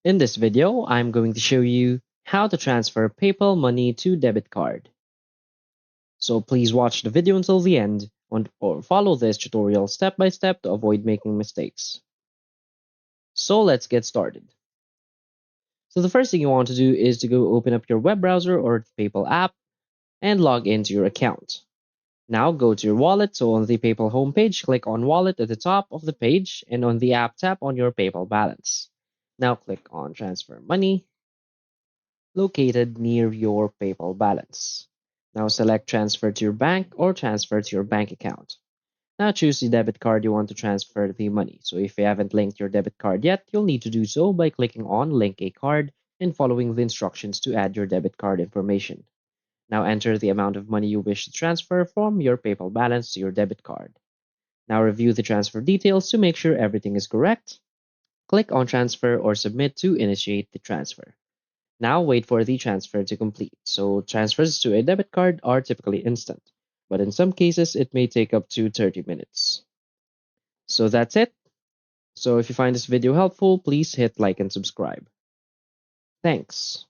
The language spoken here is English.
In this video, I'm going to show you how to transfer PayPal money to debit card. So please watch the video until the end or follow this tutorial step by step to avoid making mistakes. So let's get started. So the first thing you want to do is to go open up your web browser or the PayPal app and log into your account. Now go to your wallet. So on the PayPal homepage, click on Wallet at the top of the page, and on the app, tap on your PayPal balance. Now click on Transfer Money located near your PayPal balance. Now select Transfer to your bank or Transfer to your bank account. Now choose the debit card you want to transfer the money. So if you haven't linked your debit card yet, you'll need to do so by clicking on Link a Card and following the instructions to add your debit card information. Now enter the amount of money you wish to transfer from your PayPal balance to your debit card. Now review the transfer details to make sure everything is correct. Click on Transfer or Submit to initiate the transfer. Now wait for the transfer to complete. So transfers to a debit card are typically instant, but in some cases it may take up to 30 minutes. So that's it. So if you find this video helpful, please hit like and subscribe. Thanks.